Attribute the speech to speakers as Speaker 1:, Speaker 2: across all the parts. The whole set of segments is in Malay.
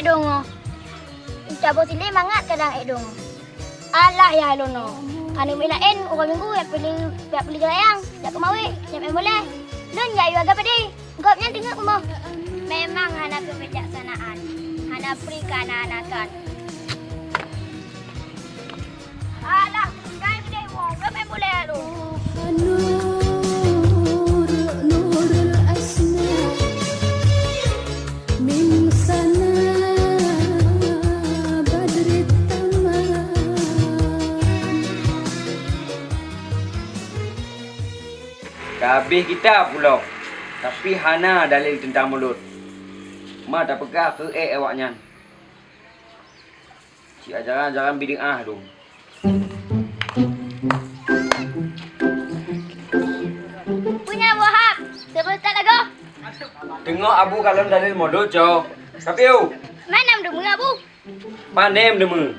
Speaker 1: dong. Cabut sini mangat kadang dong. Alah ya lono. Anu milain orang minggu yang beli gelayang, dak kemawi, yang boleh. Nun ya yo agak pedi. Gopnya dengar mo. Memang hana kebijaksanaan. Hana berikan anakan. Alah, kai pedi wong, gop yang boleh lu.
Speaker 2: Habis kita pula. Tapi hana dalil tentang mulut. Ma tak pegah ke awaknya. Si ajaran-ajaran bid'ah tu.
Speaker 1: Punya Wahab. Sebelum start lagu.
Speaker 2: Tengok abu kalau dalil mulut jo. Tapi
Speaker 1: Mana demu Abu?
Speaker 2: pandai demu.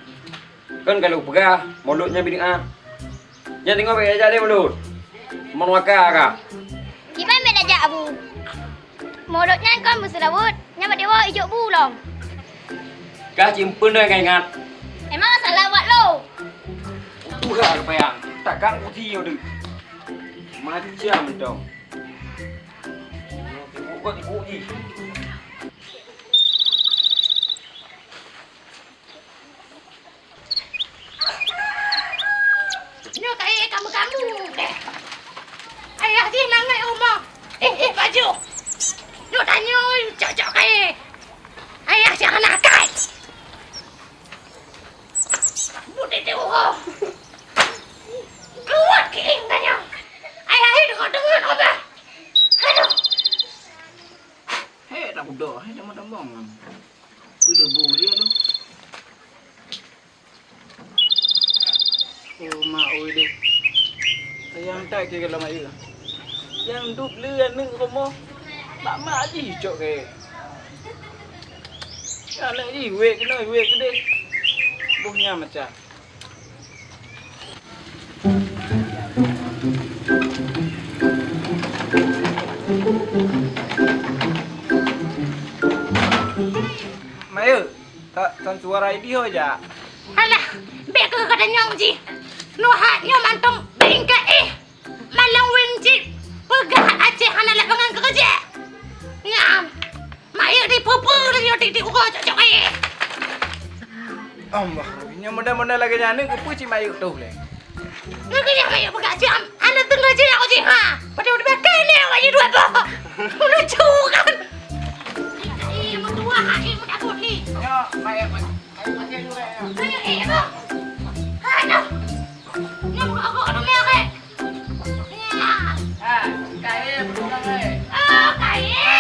Speaker 2: Kan kalau pegah mulutnya bid'ah. Jangan tengok pakai ajar dia mulut. Menwakar kah?
Speaker 1: Gimana beda jak Abu? Mulutnya kan berserabut. Nyampe dewa hijau bulong.
Speaker 2: Kah simpen dah ingat.
Speaker 1: Emang salah buat lo?
Speaker 2: Tuhan apa yang takkan putih tu. Macam dong. Tipu je.
Speaker 3: Ni kayak kamu-kamu deh. Ayah dia nangai rumah. Baju. Lu tanya cocok kayak. Ayah jangan nakal. Budi dewa. Keluar kering tanya. Ayah ini dengar apa? Aduh.
Speaker 4: Hei, tak budak. Hei, tak mahu Pula bu dia tu. Oh, mak oi dia. Sayang tak ke kalau mak dia. Yang duk leuan ni rumah. Mak je hijau ke. Anak ni wek kena wek ke dia. Buhnya macam. Maya, tak suara dia aja.
Speaker 3: Alah, bek ke katanya ji. Nuhatnya mantong bengke malang winci. Pegah Aceh hana lapangan kerja. Ngam. Maya di pupu dia di uko cocok
Speaker 4: Allah, ini mudah-mudahan lagi jana ke puci Maya tu le.
Speaker 3: Ngaknya Maya pegah jam. Ana tengah je aku ji ha. Padahal udah bekai ni awak dua apa. Lucu kan. Mentua mudah boleh.
Speaker 4: Ya, Maya macam juga ya.
Speaker 3: Kayak apa? Aduh. Nyamuk aku anu merek.
Speaker 4: Ah, kaya betul le.
Speaker 3: Oh, kaya.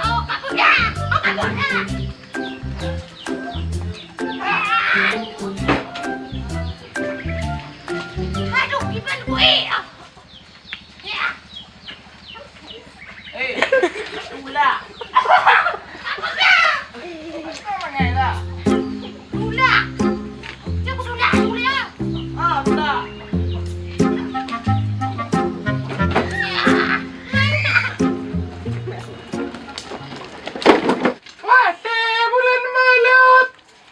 Speaker 3: Oh, kapunya. Oh, kapunya. Aduh, gimana gue? Ya.
Speaker 4: Eh, pula.
Speaker 3: Kapunya.
Speaker 4: Apa mangai lah?
Speaker 3: Dula. Cukup dula, dula.
Speaker 4: Ah, pula. Wahai bulan Malut,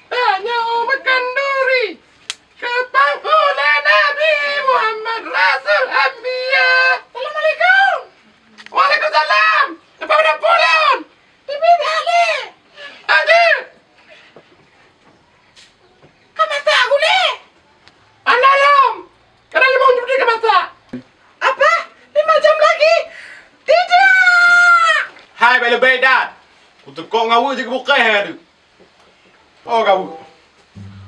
Speaker 4: tanya makan duri. Kepang oleh Nabi Muhammad Rasul Anbiya. Assalamualaikum. Waalaikumsalam. Apa udah pulang? Bibi balik. Aje. Kamata aku le. Alam. Karena 5 jam di kamata. Apa? 5 jam lagi? Tidak.
Speaker 5: Hai bela bedat. Untuk kau ngawu je bukai hari. Oh kau.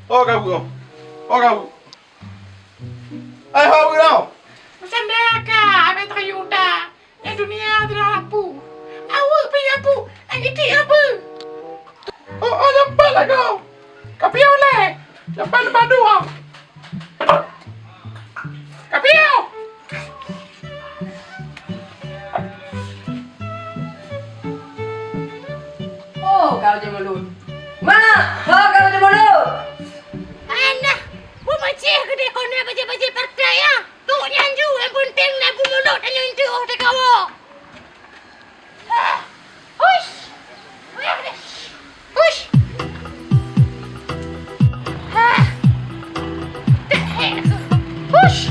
Speaker 5: Oh kau. Oh kau. Ai hau kau.
Speaker 3: Macam mereka, apa yang terayuda. Yang dunia tidak lampu. Awak pergi apa? Yang itu apa?
Speaker 4: Oh, nampak lah kau. Kapiau le. Nampak lepas dua. Kapiau.
Speaker 6: Oh, kau je mulut. Mak, kau je mulut.
Speaker 3: Anak, bu macam gede kau nak baca-baca partai ya. Tu nyanju yang penting nak bu mulut dan nyanju de kau. Hush. Hush. Hush.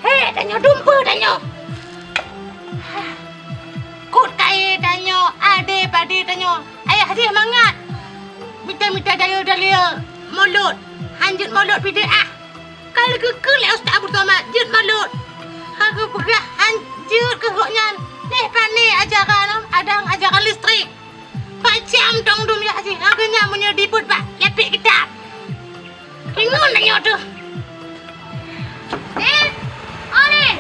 Speaker 3: Hei, danyo dumpa danyo. Kut kai danyo, ade pade danyo. Ayah dia mangat. Minta dalil mulut. Hanjut mulut bid'ah. Kalau kekal ustaz Abu Tomat jut mulut. Aku pegah hanjut ke hoknya. Lepas ni ajaran adang ajaran listrik. Macam dong dum ya haji. Agaknya menyediput pak. Lepik kitab. Bingung danyo tu.
Speaker 1: Oleh.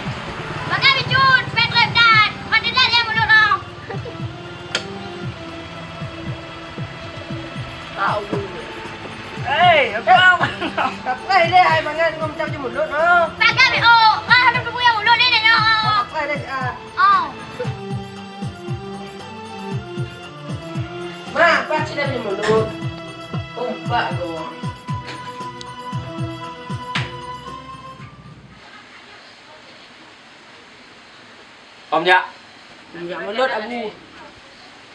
Speaker 1: Makan bicut, petrep dan. Matilah yang mulut dong.
Speaker 6: Tahu. Abang. Pakai deh ai mangan ngom macam je mulut oh.
Speaker 1: Makan bi oh. Ada tu yang mulut ni danyo.
Speaker 6: Pakai deh ah.
Speaker 1: Oh.
Speaker 6: Ma, pakai dah je mulut. Umpak tu.
Speaker 2: Om ya.
Speaker 6: Minyak mulut Abu.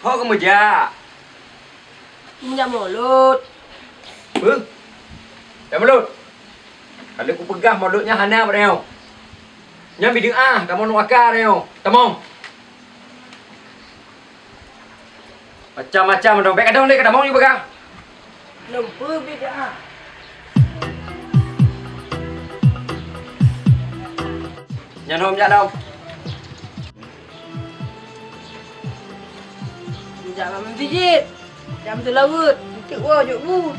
Speaker 2: Ho kamu ja.
Speaker 6: Minyak mulut.
Speaker 2: Ya mulut. Kalau ku pegah mulutnya hana padeo. Nya bid'ah kamu nuaka deo. Tamong. Macam-macam dompet kadang ni kadang mau ni pegah.
Speaker 6: Lempu bid'ah.
Speaker 2: Nya nom ja đâu.
Speaker 6: Jangan menjijit. Jangan terlaut. Cik wah juk bu.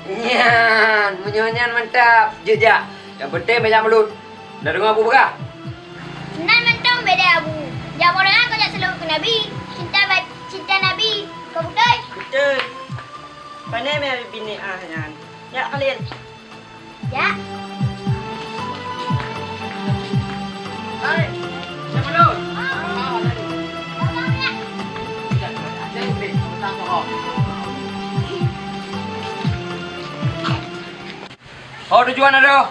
Speaker 2: Nyan, menyonya mantap. Je ja. Yang penting banyak mulut. Dah dengar apa pegah?
Speaker 1: Nan mentong beda Abu. Jangan orang kau nak selalu ke Nabi. Cinta Nabi. Kau betul?
Speaker 6: Betul. Pandai mai bini ah yan. Ya kalian.
Speaker 1: Ya.
Speaker 6: Hai. Siapa lu?
Speaker 2: Oh tujuan ada.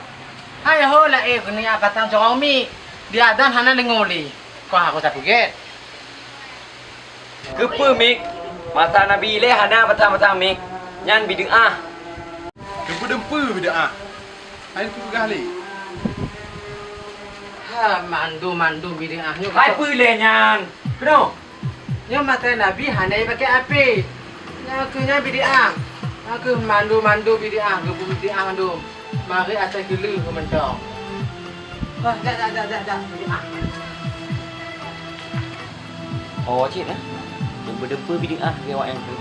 Speaker 4: Hai ho lah kena batang corong mi. Dia dan hana lengoli. Kau aku tak puget.
Speaker 2: Kepa mik. Mata Nabi le hana batang-batang mik. Nyan bid'ah.
Speaker 5: Dempa-dempa bid'ah. Hai tu pegah le.
Speaker 4: Ha mandu bid'ah nyo.
Speaker 2: Hai pu le nyan. Keno.
Speaker 4: Nyo mata Nabi hana pakai api. Nya kunya bid'ah. Aku mandu bid'ah, aku bid'ah mandu. Mari atas gelu ke mentong. Wah, dah bid'ah.
Speaker 2: Oh cik eh. Dempa-dempa bid'ah dia awak yang tu.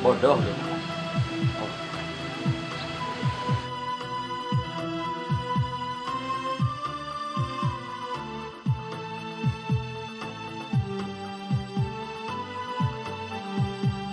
Speaker 2: Bodoh dia.